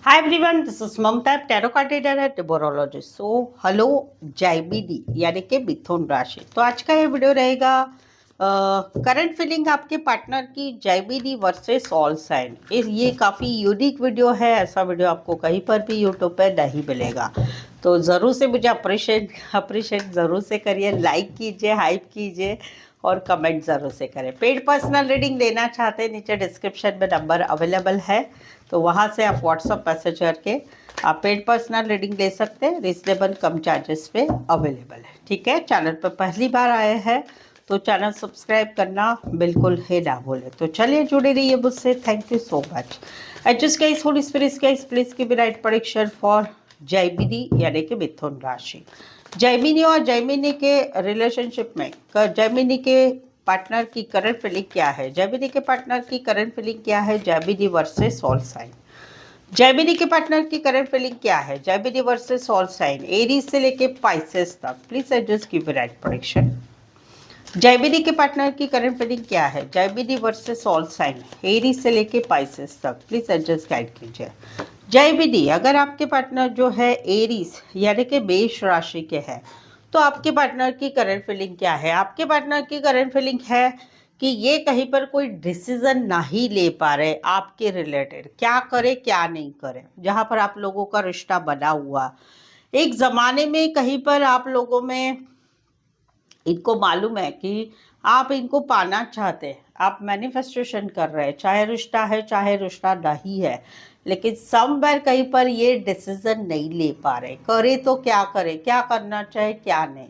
Hi everyone, this is Mamta, tarot card reader है टिबोरोलॉजिस्ट। Hello जाइबीडी यानी कि मिथुन राशि। तो आज का ये वीडियो रहेगा करंट फीलिंग आपके पार्टनर की जाइबीडी वर्सेस ऑल साइन। ये काफ़ी यूनिक वीडियो है, ऐसा वीडियो आपको कहीं पर भी यूट्यूब पर नहीं मिलेगा। तो ज़रूर से मुझे अप्रिशिएट ज़रूर से करिए, लाइक कीजिए, हाइप कीजिए और कमेंट ज़रूर से करें। पेड पर्सनल रीडिंग लेना चाहते हैं, नीचे डिस्क्रिप्शन में नंबर अवेलेबल है, तो वहाँ से आप व्हाट्सअप मैसेज करके आप पेड पर्सनल रीडिंग ले सकते हैं। रिजनेबल कम चार्जेस पे अवेलेबल है। ठीक है, चैनल पर पहली बार आए हैं तो चैनल सब्सक्राइब करना बिल्कुल ही ना भूलें। तो चलिए जुड़े रहिए मुझसे। Thank you so much. Adjust guys, holy spirits guys, please give right prediction for Gemini यानी कि मिथुन राशि। जाइमिनी और जाइमिनी के रिलेशनशिप में जाइमिनी के पार्टनर की करंट फीलिंग क्या है, जाइमिनी के पार्टनर की करंट फीलिंग क्या है, Gemini versus all sign. Gemini के पार्टनर की करंट फीलिंग क्या है, Gemini versus all sign, Aries से लेके पाइसेस तक। Please adjust give right prediction. Gemini के पार्टनर की करंट फीलिंग क्या है, Gemini versus all sign, Aries से लेके पाइसेस तक। प्लीज एडजस्ट गाइड कीजिए। जाइमिनी, अगर आपके पार्टनर जो है एरीज यानी कि मेष राशि के हैं, तो आपके पार्टनर की करंट फीलिंग क्या है। आपके पार्टनर की करंट फीलिंग है कि ये कहीं पर कोई डिसीजन नहीं ले पा रहे आपके रिलेटेड, क्या करे क्या नहीं करे। जहां पर आप लोगों का रिश्ता बना हुआ, एक जमाने में कहीं पर आप लोगों में इनको मालूम है कि आप इनको पाना चाहते हैं, आप मैनिफेस्टेशन कर रहे हैं, चाहे रिश्ता है चाहे रिश्ता नहीं है, लेकिन समवेयर कहीं पर ये डिसीजन नहीं ले पा रहे। करे तो क्या करे, क्या करना चाहे क्या नहीं।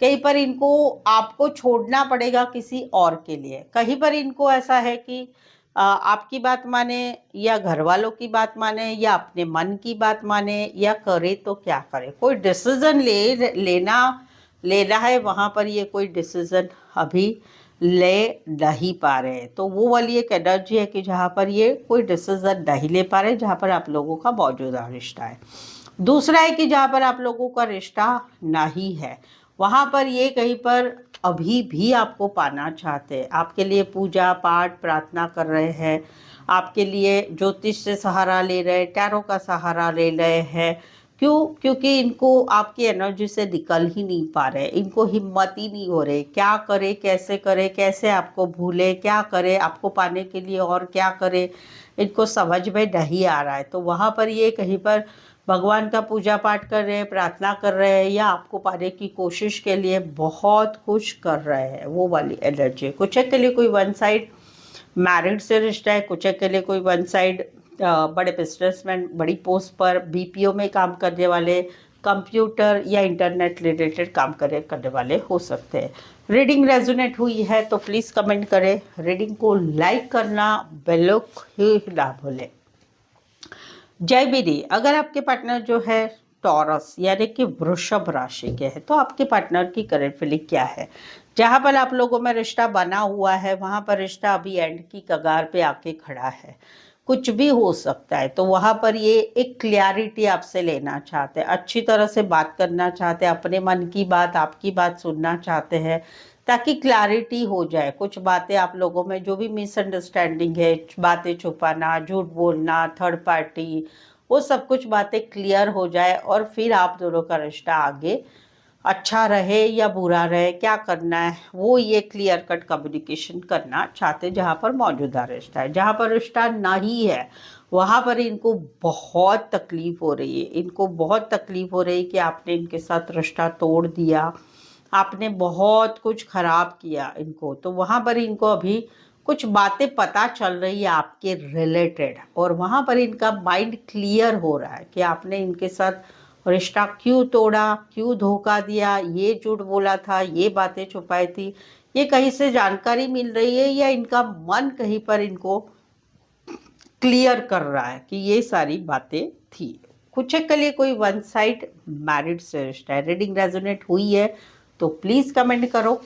कहीं पर इनको आपको छोड़ना पड़ेगा किसी और के लिए। कहीं पर इनको ऐसा है कि आपकी बात माने या घर वालों की बात माने या अपने मन की बात माने, या करे तो क्या करे। कोई डिसीजन लेना है, वहाँ पर ये कोई डिसीजन अभी ले नहीं पा रहे हैं। तो वो वाली एक एनर्जी है कि जहाँ पर ये कोई डिसीजन नहीं ले पा रहे, जहाँ पर आप लोगों का मौजूदा रिश्ता है। दूसरा है कि जहाँ पर आप लोगों का रिश्ता नहीं है, वहाँ पर ये कहीं पर अभी भी आपको पाना चाहते हैं, आपके लिए पूजा पाठ प्रार्थना कर रहे हैं, आपके लिए ज्योतिष से सहारा ले रहे हैं, टैरो का सहारा ले रहे हैं। क्यों? क्योंकि इनको आपकी एनर्जी से निकल ही नहीं पा रहे, इनको हिम्मत ही नहीं हो रही। क्या करे, कैसे आपको भूले, क्या करे आपको पाने के लिए और क्या करे, इनको समझ में नहीं आ रहा है। तो वहाँ पर ये कहीं पर भगवान का पूजा पाठ कर रहे हैं, प्रार्थना कर रहे हैं, या आपको पाने की कोशिश के लिए बहुत कुछ कर रहे हैं, वो वाली एनर्जी। कुछ के लिए कोई वन साइड मैरिड से रिश्ता है, कुछ के लिए कोई वन साइड बड़े बिजनेसमैन, बड़ी पोस्ट पर बीपीओ में काम करने वाले, कंप्यूटर या इंटरनेट रिलेटेड काम करने वाले हो सकते हैं। रीडिंग रेजोनेट हुई है तो प्लीज़ कमेंट करें, रीडिंग को लाइक करना बिल्कुल ही ना भूलें। जय विधि, अगर आपके पार्टनर जो है टॉरस यानी कि वृषभ राशि के हैं, तो आपके पार्टनर की करंट फीलिंग क्या है। जहां पर आप लोगों में रिश्ता बना हुआ है, वहां पर रिश्ता अभी एंड की कगार पे आके खड़ा है, कुछ भी हो सकता है। तो वहां पर ये एक क्लियरिटी आपसे लेना चाहते हैं, अच्छी तरह से बात करना चाहते हैं, अपने मन की बात आपकी बात सुनना चाहते हैं, ताकि क्लैरिटी हो जाए। कुछ बातें आप लोगों में जो भी मिसअंडरस्टैंडिंग है, बातें छुपाना, झूठ बोलना, थर्ड पार्टी, वो सब कुछ बातें क्लियर हो जाए और फिर आप दोनों का रिश्ता आगे अच्छा रहे या बुरा रहे, क्या करना है वो ये क्लियर कट कम्युनिकेशन करना चाहते। जहाँ पर मौजूदा रिश्ता है, जहाँ पर रिश्ता नहीं है, वहाँ पर इनको बहुत तकलीफ हो रही है। इनको बहुत तकलीफ हो रही है कि आपने इनके साथ रिश्ता तोड़ दिया, आपने बहुत कुछ खराब किया इनको। तो वहाँ पर इनको अभी कुछ बातें पता चल रही है आपके रिलेटेड, और वहाँ पर इनका माइंड क्लियर हो रहा है कि आपने इनके साथ रिश्ता क्यों तोड़ा, क्यों धोखा दिया, ये झूठ बोला था, ये बातें छुपाई थी। ये कहीं से जानकारी मिल रही है या इनका मन कहीं पर इनको क्लियर कर रहा है कि ये सारी बातें थी। कुछ के लिए कोई वन साइड मैरिड से रिश्ता है। रीडिंग रेजोनेट हुई है तो प्लीज कमेंट करो।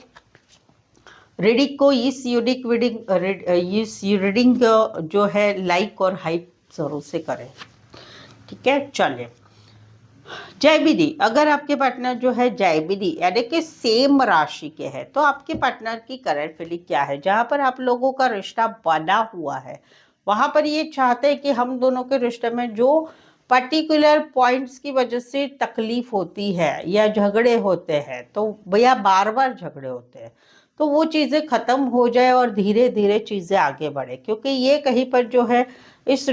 रीडिंग को इस रीडिंग जो है लाइक और हाइप जरूर से करें। ठीक है, चलिए। जयबिदी, अगर आपके पार्टनर जो है जयबिदी यानी कि सेम राशि के हैं, तो आपके पार्टनर की करंट फीलिंग क्या है। जहां पर आप लोगों का रिश्ता बना हुआ है, वहाँ पर ये चाहते हैं कि हम दोनों के रिश्ते में जो पर्टिकुलर पॉइंट्स की वजह से तकलीफ होती है या झगड़े होते हैं, तो भैया बार बार झगड़े होते हैं, तो वो चीज़ें ख़त्म हो जाए और धीरे धीरे चीज़ें आगे बढ़े, क्योंकि ये कहीं पर जो है इस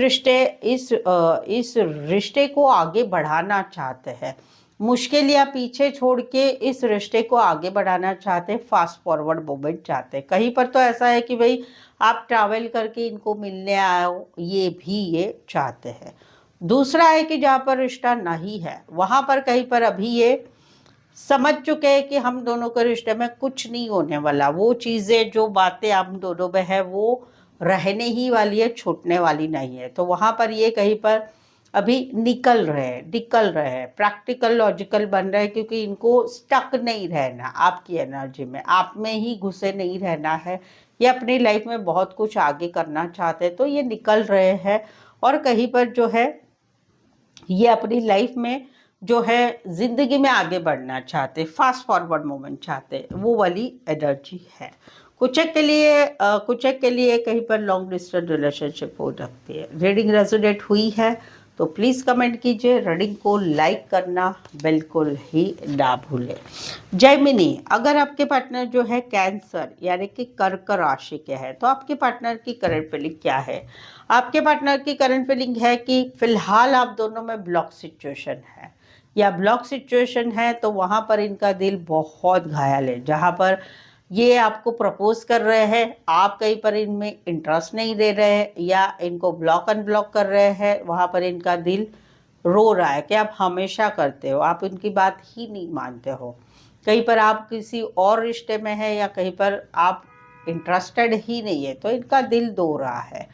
रिश्ते को आगे बढ़ाना चाहते हैं। मुश्किल या पीछे छोड़ के इस रिश्ते को आगे बढ़ाना चाहते हैं, फास्ट फॉरवर्ड मूवमेंट चाहते हैं। कहीं पर तो ऐसा है कि भाई आप ट्रैवल करके इनको मिलने आओ, ये भी ये चाहते हैं। दूसरा है कि जहाँ पर रिश्ता नहीं है वहाँ पर कहीं पर अभी ये समझ चुके हैं कि हम दोनों के रिश्ते में कुछ नहीं होने वाला, वो चीज़ें जो बातें हम दोनों में है वो रहने ही वाली है, छूटने वाली नहीं है। तो वहाँ पर ये कहीं पर अभी निकल रहे हैं, प्रैक्टिकल लॉजिकल बन रहे हैं, क्योंकि इनको स्टक नहीं रहना आपकी एनर्जी में, आप में ही घुसे नहीं रहना है। ये अपनी लाइफ में बहुत कुछ आगे करना चाहते हैं, तो ये निकल रहे हैं और कहीं पर जो है ये अपनी लाइफ में जो है जिंदगी में आगे बढ़ना चाहते, फास्ट फॉरवर्ड मूवमेंट चाहते, वो वाली एनर्जी है। कुछ एक के लिए कहीं पर लॉन्ग डिस्टेंस रिलेशनशिप हो सकती है। रीडिंग रेजोनेट हुई है तो प्लीज़ कमेंट कीजिए, रीडिंग को लाइक करना बिल्कुल ही ना भूलें। जैमिनी, अगर आपके पार्टनर जो है कैंसर यानी कि कर्क राशि के है, तो आपके पार्टनर की करंट फीलिंग क्या है? आपके पार्टनर की करंट फीलिंग है कि फिलहाल आप दोनों में ब्लॉक सिचुएशन है, या ब्लॉक सिचुएशन है तो वहाँ पर इनका दिल बहुत घायल है। जहाँ पर ये आपको प्रपोज कर रहे हैं, आप कहीं पर इनमें इंटरेस्ट नहीं ले रहे हैं या इनको ब्लॉक अनब्लॉक कर रहे हैं, वहाँ पर इनका दिल रो रहा है कि आप हमेशा करते हो, आप इनकी बात ही नहीं मानते हो। कहीं पर आप किसी और रिश्ते में है या कहीं पर आप इंटरेस्टेड ही नहीं है, तो इनका दिल दो रहा है।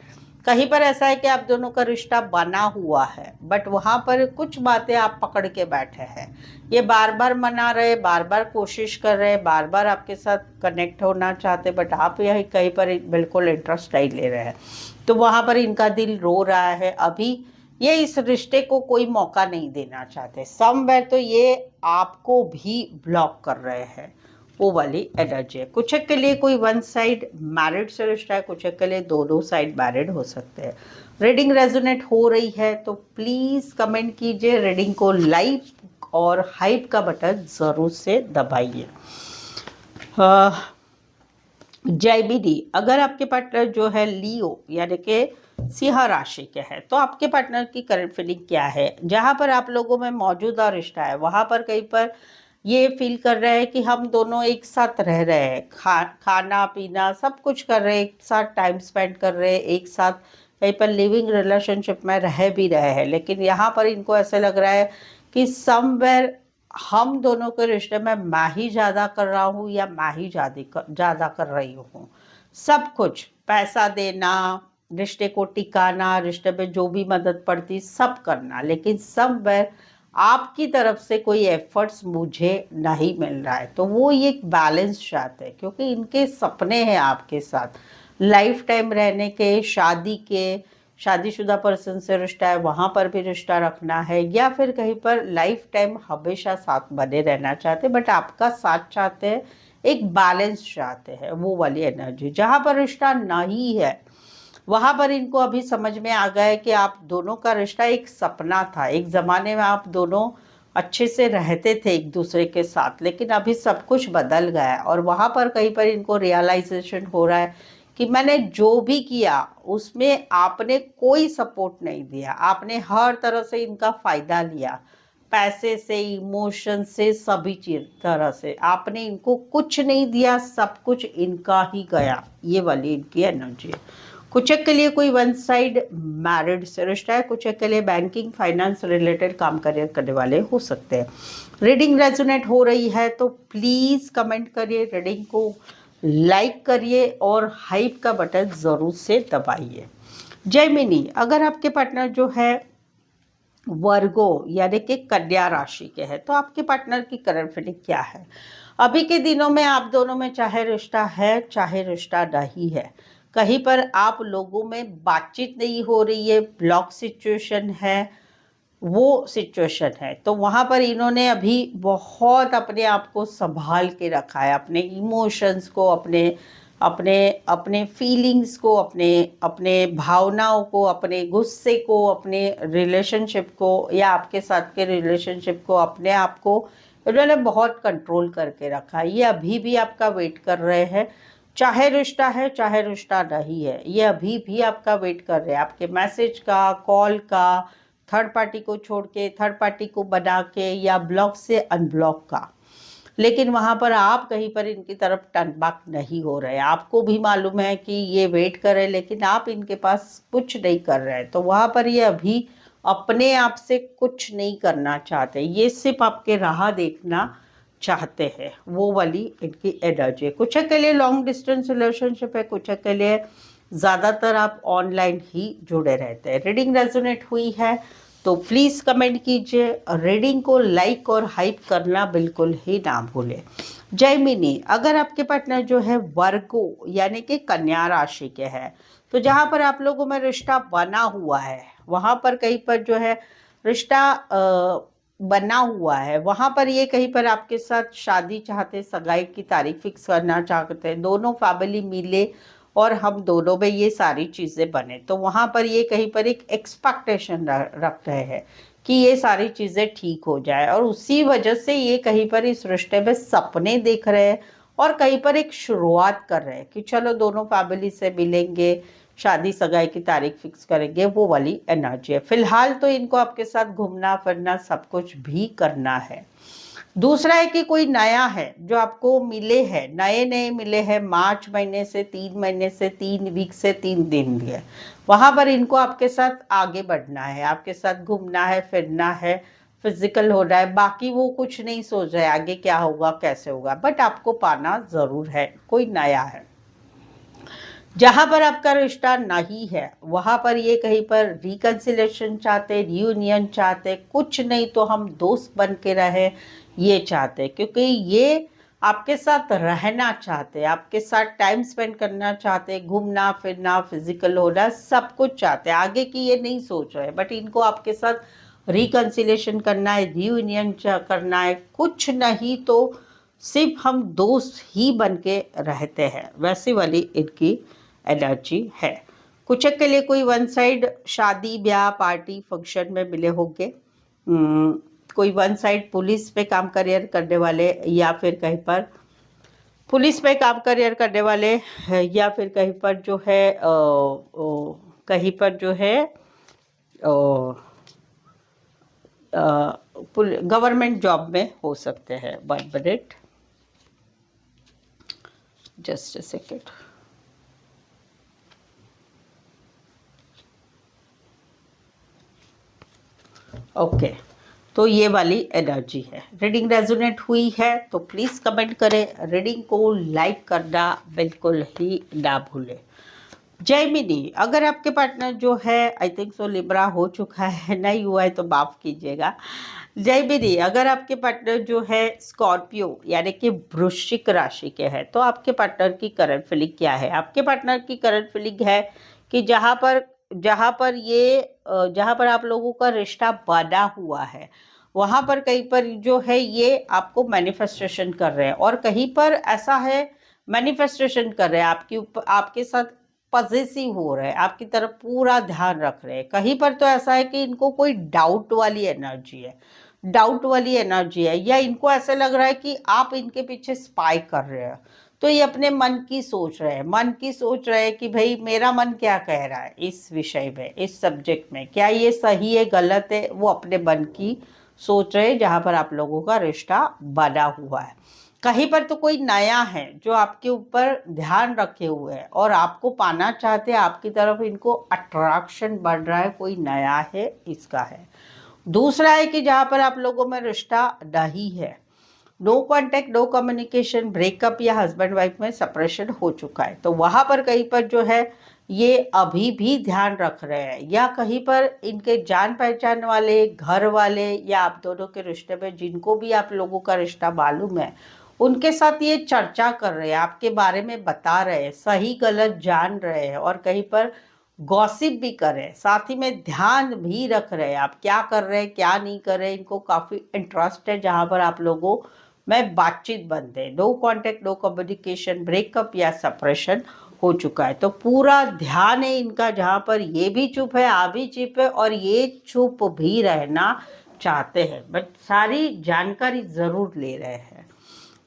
कहीं पर ऐसा है कि आप दोनों का रिश्ता बना हुआ है, बट वहाँ पर कुछ बातें आप पकड़ के बैठे हैं। ये बार बार मना रहे, बार बार कोशिश कर रहे, बार बार आपके साथ कनेक्ट होना चाहते, बट आप यही कहीं पर बिल्कुल इंटरेस्ट नहीं ले रहे हैं। तो वहाँ पर इनका दिल रो रहा है। अभी ये इस रिश्ते को कोई मौका नहीं देना चाहते। समवेयर तो ये आपको भी ब्लॉक कर रहे हैं, वो वाली एनर्जी है। कुछ एक के लिए कोई वन साइड मैरिड से रिश्ता है, कुछ एक के लिए दोनों साइड मैरिड हो सकते हैं। रीडिंग रेजोनेट हो रही है तो प्लीज़ कमेंट कीजिए, रीडिंग को लाइक और हाइप का बटन ज़रूर से दबाइए। जय बीडी, अगर आपके पार्टनर जो है लियो यानी कि सिंह राशि के है, तो आपके पार्टनर की करंट फीलिंग क्या है? जहाँ पर आप लोगों में मौजूदा रिश्ता है वहाँ पर कहीं पर ये फील कर रहे हैं कि हम दोनों एक साथ रह रहे हैं, खाना पीना सब कुछ कर रहे हैं, एक साथ टाइम स्पेंड कर रहे हैं, एक साथ कहीं पर लिविंग रिलेशनशिप में रह भी रहे हैं। लेकिन यहाँ पर इनको ऐसे लग रहा है कि समवेयर हम दोनों के रिश्ते में मैं ही ज़्यादा कर रहा हूँ या मैं ही ज़्यादा कर रही हूँ। सब कुछ पैसा देना, रिश्ते को टिकाना, रिश्ते में जो भी मदद पड़ती सब करना, लेकिन समवेयर आपकी तरफ से कोई एफर्ट्स मुझे नहीं मिल रहा है। तो वो ये एक बैलेंस चाहते हैं, क्योंकि इनके सपने हैं आपके साथ लाइफ टाइम रहने के, शादी के, शादीशुदा पर्सन से रिश्ता है वहाँ पर भी रिश्ता रखना है, या फिर कहीं पर लाइफ टाइम हमेशा साथ बने रहना चाहते हैं, बट आपका साथ चाहते हैं, एक बैलेंस चाहते हैं, वो वाली एनर्जी। जहाँ पर रिश्ता नहीं है वहाँ पर इनको अभी समझ में आ गया है कि आप दोनों का रिश्ता एक सपना था, एक ज़माने में आप दोनों अच्छे से रहते थे एक दूसरे के साथ, लेकिन अभी सब कुछ बदल गया है। और वहाँ पर कहीं पर इनको रियलाइजेशन हो रहा है कि मैंने जो भी किया उसमें आपने कोई सपोर्ट नहीं दिया, आपने हर तरह से इनका फ़ायदा लिया, पैसे से, इमोशन से, सभी चीज तरह से आपने इनको कुछ नहीं दिया, सब कुछ इनका ही गया। ये वाली इनकी एनर्जी है। कुछ एक के लिए कोई वन साइड मैरिड से रिश्ता है, कुछ एक के लिए बैंकिंग फाइनेंस रिलेटेड काम करियर करने वाले हो सकते हैं। रीडिंग रेजोनेट हो रही है तो प्लीज़ कमेंट करिए, रीडिंग को लाइक करिए और हाइप का बटन ज़रूर से दबाइए। जैमिनी, अगर आपके पार्टनर जो है वर्गो यानी कि कन्या राशि के हैं, तो आपके पार्टनर की करंट फीलिंग क्या है? अभी के दिनों में आप दोनों में चाहे रिश्ता है चाहे रिश्ता नहीं है, कहीं पर आप लोगों में बातचीत नहीं हो रही है, ब्लॉक सिचुएशन है, वो सिचुएशन है। तो वहाँ पर इन्होंने अभी बहुत अपने आप को संभाल के रखा है, अपने इमोशंस को, अपने अपने अपने फीलिंग्स को, अपने अपने भावनाओं को, अपने गुस्से को, अपने रिलेशनशिप को या आपके साथ के रिलेशनशिप को, अपने आप को इन्होंने बहुत कंट्रोल करके रखा है। ये अभी भी आपका वेट कर रहे हैं, चाहे रिश्ता है चाहे रिश्ता नहीं है, ये अभी भी आपका वेट कर रहे हैं, आपके मैसेज का, कॉल का, थर्ड पार्टी को छोड़ के, थर्ड पार्टी को बना के या ब्लॉक से अनब्लॉक का। लेकिन वहाँ पर आप कहीं पर इनकी तरफ टर्न बैक नहीं हो रहे, आपको भी मालूम है कि ये वेट कर रहे हैं लेकिन आप इनके पास कुछ नहीं कर रहे हैं। तो वहाँ पर ये अभी अपने आप से कुछ नहीं करना चाहते, ये सिर्फ आपके राह देखना चाहते हैं, वो वाली इनकी एनर्जी है। कुछ के लिए लॉन्ग डिस्टेंस रिलेशनशिप है, कुछ के लिए ज़्यादातर आप ऑनलाइन ही जुड़े रहते हैं। रीडिंग रेजोनेट हुई है तो प्लीज़ कमेंट कीजिए, रीडिंग को लाइक और हाइप करना बिल्कुल ही ना भूलें। जैमिनी, अगर आपके पार्टनर जो है वर्गो यानी कि कन्या राशि के हैं, तो जहाँ पर आप लोगों में रिश्ता बना हुआ है, वहाँ पर कहीं पर जो है रिश्ता बना हुआ है, वहाँ पर ये कहीं पर आपके साथ शादी चाहते, सगाई की तारीख फिक्स करना चाहते हैं, दोनों फैमिली मिले और हम दोनों में ये सारी चीज़ें बने, तो वहाँ पर ये कहीं पर एक एक्सपेक्टेशन रख रहे हैं कि ये सारी चीज़ें ठीक हो जाए, और उसी वजह से ये कहीं पर इस रिश्ते में सपने देख रहे हैं और कहीं पर एक शुरुआत कर रहे हैं कि चलो दोनों फैमिली से मिलेंगे, शादी सगाई की तारीख फिक्स करेंगे, वो वाली एनर्जी है। फिलहाल तो इनको आपके साथ घूमना फिरना सब कुछ भी करना है। दूसरा है कि कोई नया है जो आपको मिले हैं, नए नए मिले हैं, मार्च महीने से 3 महीने से, 3 वीक से, 3 दिन है, वहाँ पर इनको आपके साथ आगे बढ़ना है, आपके साथ घूमना है, फिरना है, फिजिकल हो रहा है, बाकी वो कुछ नहीं सोच रहे आगे क्या होगा कैसे होगा, बट आपको पाना ज़रूर है, कोई नया है। जहाँ पर आपका रिश्ता नहीं है वहाँ पर ये कहीं पर रिकन्सिलेशन चाहते, रियूनियन चाहते, कुछ नहीं तो हम दोस्त बन के रहे ये चाहते, क्योंकि ये आपके साथ रहना चाहते, आपके साथ टाइम स्पेंड करना चाहते, घूमना फिरना, फिजिकल होना, सब कुछ चाहते, आगे की ये नहीं सोच रहे, बट इनको आपके साथ रिकन्सिलेशन करना है, रियूनियन करना है, कुछ नहीं तो सिर्फ हम दोस्त ही बन के रहते हैं, वैसी वाली इनकी एनर्जी है। कुछ के लिए कोई वन साइड शादी ब्याह पार्टी फंक्शन में मिले होंगे, कोई वन साइड पुलिस पे काम करियर करने वाले, या फिर कहीं पर पुलिस पे काम करियर करने वाले, या फिर कहीं पर जो है कहीं पर जो है गवर्नमेंट जॉब में हो सकते हैं। 1 minute, just a second. Okay, तो ये वाली एनर्जी है। रीडिंग रेजोनेट हुई है तो प्लीज़ कमेंट करें, रीडिंग को लाइक करना बिल्कुल ही ना भूलें। जैमिनी, अगर आपके पार्टनर जो है आई थिंक सो लिब्रा हो चुका है, नहीं हुआ है तो माफ़ कीजिएगा। जैमिनी, अगर आपके पार्टनर जो है स्कॉर्पियो यानी कि वृश्चिक राशि के हैं, तो आपके पार्टनर की करंट फीलिंग क्या है? आपके पार्टनर की करंट फीलिंग है कि जहाँ पर आप लोगों का रिश्ता बना हुआ है, वहाँ पर कहीं पर जो है ये आपको मैनिफेस्टेशन कर रहे हैं, और कहीं पर ऐसा है मैनिफेस्टेशन कर रहे हैं आपके ऊपर, आपके साथ पजेसिव हो रहे हैं, आपकी तरफ पूरा ध्यान रख रहे हैं। कहीं पर तो ऐसा है कि इनको कोई डाउट वाली एनर्जी है, डाउट वाली एनर्जी है, या इनको ऐसा लग रहा है कि आप इनके पीछे स्पाई कर रहे हैं, तो ये अपने मन की सोच रहे हैं, मन की सोच रहे हैं कि भाई मेरा मन क्या कह रहा है इस विषय में, इस सब्जेक्ट में, क्या ये सही है गलत है, वो अपने मन की सोच रहे हैं जहाँ पर आप लोगों का रिश्ता बना हुआ है। कहीं पर तो कोई नया है जो आपके ऊपर ध्यान रखे हुए है और आपको पाना चाहते हैं, आपकी तरफ इनको अट्रैक्शन बढ़ रहा है, कोई नया है इसका है। दूसरा है कि जहाँ पर आप लोगों में रिश्ता नहीं है, no contact, no communication, breakup या हस्बैंड वाइफ में सेपरेशन हो चुका है, तो वहाँ पर कहीं पर जो है ये अभी भी ध्यान रख रहे हैं, या कहीं पर इनके जान पहचान वाले, घर वाले, या आप दोनों के रिश्ते में जिनको भी आप लोगों का रिश्ता मालूम है, उनके साथ ये चर्चा कर रहे हैं, आपके बारे में बता रहे हैं, सही गलत जान रहे हैं, और कहीं पर गॉसिप भी कर रहे हैं, साथ ही में ध्यान भी रख रहे हैं आप क्या कर रहे हैं क्या नहीं कर रहे हैं, इनको काफ़ी इंटरेस्ट है जहाँ पर आप लोगों में बातचीत बंद है, no contact, no communication, breakup या सेपरेशन हो चुका है। तो पूरा ध्यान है इनका जहाँ पर ये भी चुप है, आप भी चुप है, और ये चुप भी रहना चाहते हैं, बट सारी जानकारी जरूर ले रहे हैं।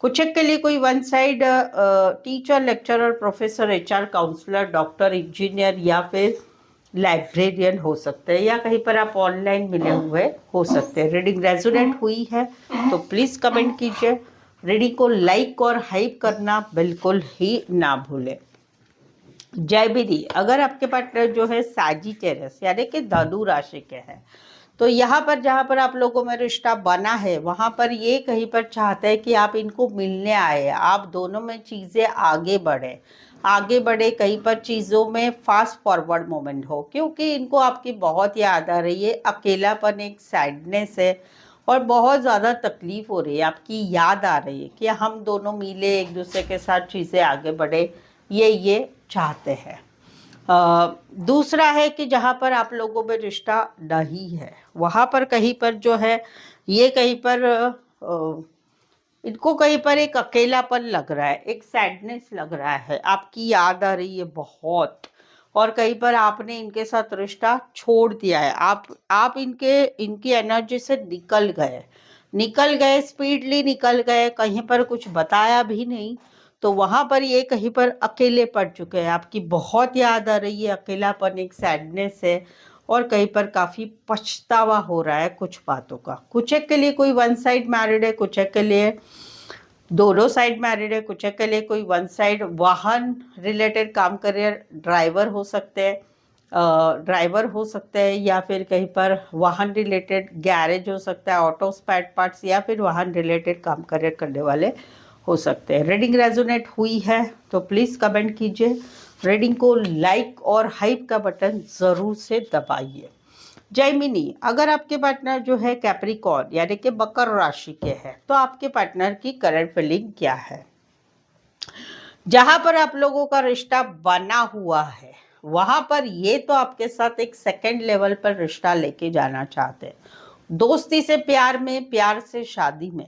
कुछ के लिए कोई one side teacher, lecturer, professor, HR, counsellor, doctor, engineer या फिर लाइब्रेरियन हो सकते हैं, या कहीं पर आप ऑनलाइन मिले हुए हो सकते हैं। रीडिंग रेजोनेट हुई है तो प्लीज़ कमेंट कीजिए। रीडिंग को लाइक और हाइप करना बिल्कुल ही ना भूलें। जय विधि, अगर आपके पार्टनर जो है सैजिटेरियस यानी कि धनु राशि के हैं, तो यहाँ पर जहाँ पर आप लोगों में रिश्ता बना है वहाँ पर ये कहीं पर चाहते हैं कि आप इनको मिलने आए, आप दोनों में चीज़ें आगे बढ़े, कहीं पर चीज़ों में फास्ट फॉरवर्ड मोमेंट हो, क्योंकि इनको आपकी बहुत याद आ रही है, अकेलापन, एक सैडनेस है और बहुत ज़्यादा तकलीफ हो रही है, आपकी याद आ रही है कि हम दोनों मिले, एक दूसरे के साथ चीज़ें आगे बढ़े, ये चाहते हैं। दूसरा है कि जहाँ पर आप लोगों में रिश्ता नहीं है वहाँ पर कहीं पर जो है ये कहीं पर इनको कहीं पर एक अकेलापन लग रहा है, एक सैडनेस लग रहा है, आपकी याद आ रही है बहुत, और कहीं पर आपने इनके साथ रिश्ता छोड़ दिया है, आप इनकी एनर्जी से निकल गए, स्पीडली निकल गए, कहीं पर कुछ बताया भी नहीं। तो वहाँ पर ये कहीं पर अकेले पड़ चुके हैं, आपकी बहुत याद आ रही है, अकेलापन, एक सैडनेस है, और कहीं पर काफ़ी पछतावा हो रहा है कुछ बातों का। कुछ एक के लिए कोई वन साइड मैरिड है, कुछ एक के लिए दोनों साइड मैरिड है, कुछ एक के लिए कोई वन साइड वाहन रिलेटेड काम करियर, ड्राइवर हो सकते हैं, या फिर कहीं पर वाहन रिलेटेड गैरेज हो सकता है, ऑटो स्पेयर पार्ट्स, या फिर वाहन रिलेटेड काम करियर करने वाले हो सकते हैं। रीडिंग रेजोनेट हुई है तो प्लीज़ कमेंट कीजिए। रीडिंग को लाइक और हाइप का बटन ज़रूर से दबाइए। जैमिनी, अगर आपके पार्टनर जो है कैप्रिकॉर्न यानी कि मकर राशि के हैं, तो आपके पार्टनर की करंट फीलिंग क्या है? जहां पर आप लोगों का रिश्ता बना हुआ है वहां पर ये तो आपके साथ एक सेकंड लेवल पर रिश्ता लेके जाना चाहते हैं, दोस्ती से प्यार में, प्यार से शादी में,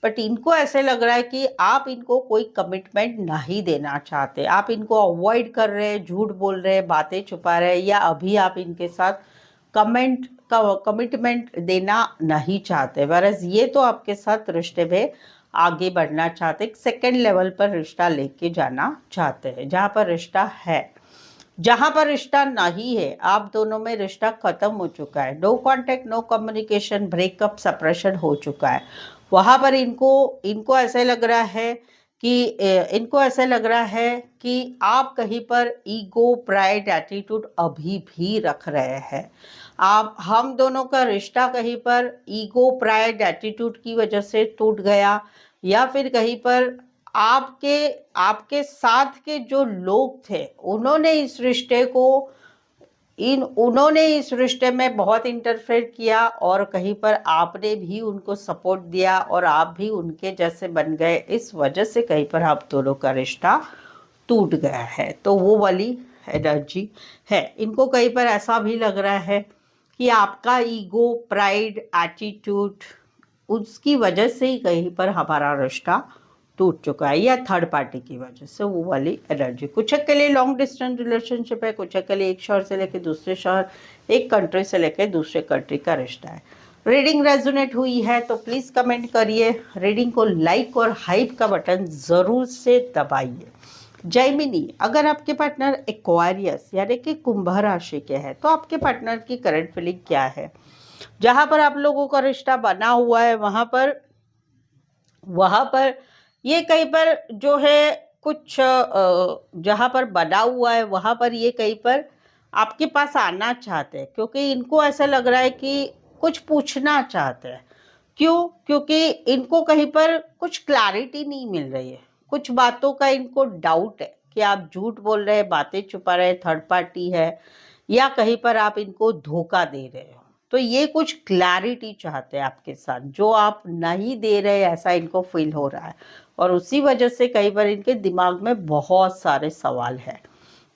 बट इनको ऐसे लग रहा है कि आप इनको कोई कमिटमेंट नहीं देना चाहते, आप इनको अवॉइड कर रहे हैं, झूठ बोल रहे हैं, बातें छुपा रहे हैं, या अभी आप इनके साथ कमिटमेंट देना नहीं चाहते, वरस ये तो आपके साथ रिश्ते में आगे बढ़ना चाहते, एक सेकेंड लेवल पर रिश्ता लेके जाना चाहते हैं। जहाँ पर रिश्ता है, जहाँ पर रिश्ता नहीं है, आप दोनों में रिश्ता खत्म हो चुका है, no contact, no communication, breakup, separation हो चुका है, वहाँ पर इनको ऐसा लग रहा है कि आप कहीं पर ईगो, प्राइड, एटीट्यूड अभी भी रख रहे हैं। आप हम दोनों का रिश्ता कहीं पर ईगो, प्राइड, एटीट्यूड की वजह से टूट गया, या फिर कहीं पर आपके साथ के जो लोग थे उन्होंने इस रिश्ते में बहुत इंटरफेयर किया, और कहीं पर आपने भी उनको सपोर्ट दिया और आप भी उनके जैसे बन गए, इस वजह से कहीं पर आप दोनों का रिश्ता टूट गया है। तो वो वाली एनर्जी है। इनको कहीं पर ऐसा भी लग रहा है कि आपका ईगो, प्राइड, एटीट्यूड, उसकी वजह से ही कहीं पर हमारा रिश्ता टूट चुका है, या थर्ड पार्टी की वजह से, वो वाली एनर्जी। कुछ के लिए लॉन्ग डिस्टेंस रिलेशनशिप है, कुछ के लिए एक शहर से लेकर दूसरे शहर, एक कंट्री से लेकर दूसरे कंट्री का रिश्ता है। रीडिंग रेजोनेट हुई है तो प्लीज़ कमेंट करिए। रीडिंग को लाइक और हाइप का बटन ज़रूर से दबाइए। जैमिनी, अगर आपके पार्टनर एक्वारियस यानी कि कुंभ राशि के हैं, तो आपके पार्टनर की करंट फीलिंग क्या है? जहाँ पर आप लोगों का रिश्ता बना हुआ है वहाँ पर ये कहीं पर जो है कुछ जहाँ पर बना हुआ है वहाँ पर ये कहीं पर आपके पास आना चाहते हैं, क्योंकि इनको ऐसा लग रहा है कि कुछ पूछना चाहते हैं। क्यों? क्योंकि इनको कहीं पर कुछ क्लैरिटी नहीं मिल रही है, कुछ बातों का इनको डाउट है कि आप झूठ बोल रहे हैं, बातें छुपा रहे हैं, थर्ड पार्टी है, या कहीं पर आप इनको धोखा दे रहे हो। तो ये कुछ क्लैरिटी चाहते हैं आपके साथ, जो आप नहीं दे रहे, ऐसा इनको फील हो रहा है, और उसी वजह से कई बार इनके दिमाग में बहुत सारे सवाल हैं।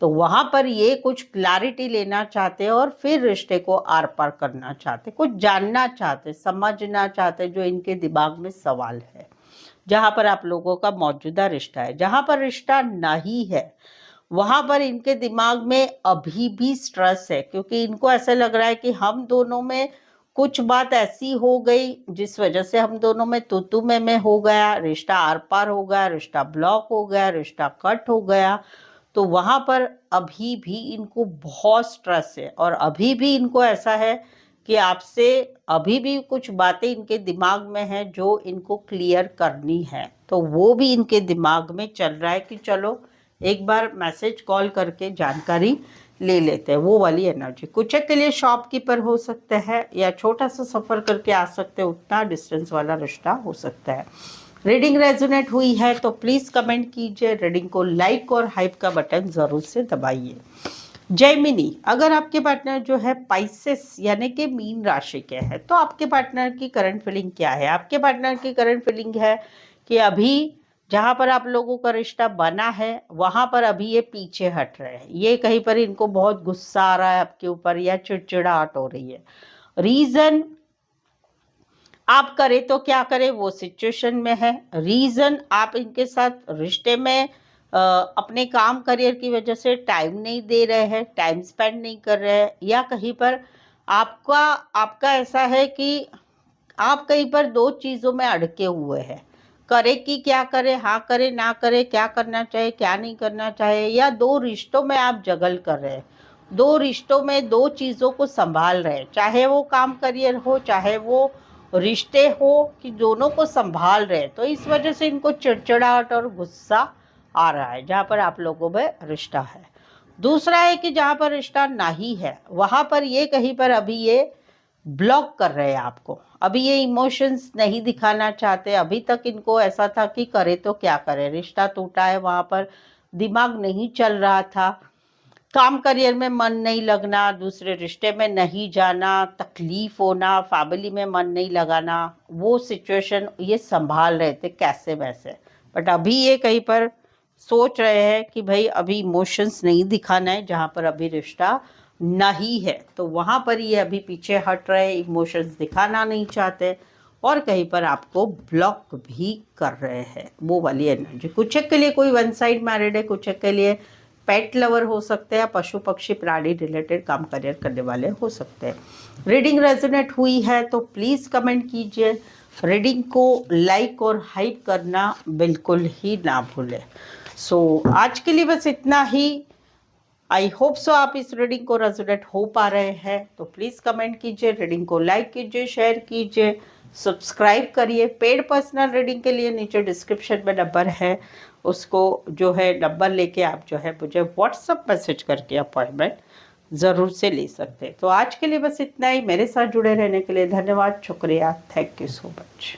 तो वहाँ पर ये कुछ क्लैरिटी लेना चाहते हैं और फिर रिश्ते को आर पार करना चाहते, कुछ जानना चाहते, समझना चाहते, जो इनके दिमाग में सवाल है। जहाँ पर आप लोगों का मौजूदा रिश्ता है। जहाँ पर रिश्ता नहीं है वहाँ पर इनके दिमाग में अभी भी स्ट्रेस है, क्योंकि इनको ऐसा लग रहा है कि हम दोनों में कुछ बात ऐसी हो गई जिस वजह से हम दोनों में तू मैं हो गया, रिश्ता आर पार हो गया, रिश्ता ब्लॉक हो गया, रिश्ता कट हो गया। तो वहाँ पर अभी भी इनको बहुत स्ट्रेस है और अभी भी इनको ऐसा है कि आपसे अभी भी कुछ बातें इनके दिमाग में हैं जो इनको क्लियर करनी है। तो वो भी इनके दिमाग में चल रहा है कि चलो एक बार मैसेज कॉल करके जानकारी ले लेते हैं, वो वाली एनर्जी। कुछ के लिए शॉपकीपर हो सकते हैं या छोटा सा सफ़र करके आ सकते हैं, उतना डिस्टेंस वाला रिश्ता हो सकता है। रीडिंग रेजोनेट हुई है तो प्लीज़ कमेंट कीजिए, रीडिंग को लाइक और हाइप का बटन ज़रूर से दबाइए। जैमिनी, अगर आपके पार्टनर जो है पाइसेस यानी कि मीन राशि के हैं तो आपके पार्टनर की करंट फीलिंग क्या है? आपके पार्टनर की करंट फीलिंग है कि अभी जहाँ पर आप लोगों का रिश्ता बना है वहाँ पर अभी ये पीछे हट रहे हैं। ये कहीं पर इनको बहुत गुस्सा आ रहा है आपके ऊपर या चिड़चिड़ाहट हो रही है। रीज़न आप करें तो क्या करें वो सिचुएशन में है। रीज़न आप इनके साथ रिश्ते में अपने काम करियर की वजह से टाइम नहीं दे रहे हैं, टाइम स्पेंड नहीं कर रहे हैं, या कहीं पर आपका आपका ऐसा है कि आप कहीं पर दो चीज़ों में अड़के हुए हैं। करे कि क्या करे, हाँ करे ना करे, क्या करना चाहिए क्या नहीं करना चाहिए, या दो रिश्तों में आप जगल कर रहे हैं। दो रिश्तों में दो चीज़ों को संभाल रहे हैं, चाहे वो काम करियर हो चाहे वो रिश्ते हो, कि दोनों को संभाल रहे हैं। तो इस वजह से इनको चिड़चिड़ाहट और गुस्सा आ रहा है जहाँ पर आप लोगों में रिश्ता है। दूसरा है कि जहाँ पर रिश्ता नहीं है वहाँ पर ये कहीं पर अभी ये ब्लॉक कर रहे हैं आपको। अभी ये इमोशंस नहीं दिखाना चाहते। अभी तक इनको ऐसा था कि करे तो क्या करे, रिश्ता टूटा है वहाँ पर दिमाग नहीं चल रहा था, काम करियर में मन नहीं लगना, दूसरे रिश्ते में नहीं जाना, तकलीफ होना, फैमिली में मन नहीं लगाना, वो सिचुएशन ये संभाल रहे थे कैसे वैसे। बट अभी ये कहीं पर सोच रहे हैं कि भाई अभी इमोशंस नहीं दिखाना है, जहाँ पर अभी रिश्ता नहीं है तो वहाँ पर ये अभी पीछे हट रहे, इमोशंस दिखाना नहीं चाहते और कहीं पर आपको ब्लॉक भी कर रहे हैं, वो वाली एनर्जी। कुछ के लिए कोई वन साइड मैरिड है, कुछ के लिए पेट लवर हो सकते हैं, पशु पक्षी प्राणी रिलेटेड काम करियर करने वाले हो सकते हैं। रीडिंग रेजोनेट हुई है तो प्लीज़ कमेंट कीजिए, रीडिंग को लाइक और हाइप करना बिल्कुल ही ना भूलें। सो आज के लिए बस इतना ही। आई होप सो आप इस रीडिंग को रेजोनेट हो पा रहे हैं तो प्लीज़ कमेंट कीजिए, रीडिंग को लाइक कीजिए, शेयर कीजिए, सब्सक्राइब करिए। पेड पर्सनल रीडिंग के लिए नीचे डिस्क्रिप्शन में नंबर है, उसको जो है नंबर लेके आप जो है मुझे व्हाट्सअप मैसेज करके अपॉइंटमेंट ज़रूर से ले सकते हैं। तो आज के लिए बस इतना ही। मेरे साथ जुड़े रहने के लिए धन्यवाद, शुक्रिया, थैंक यू सो मच।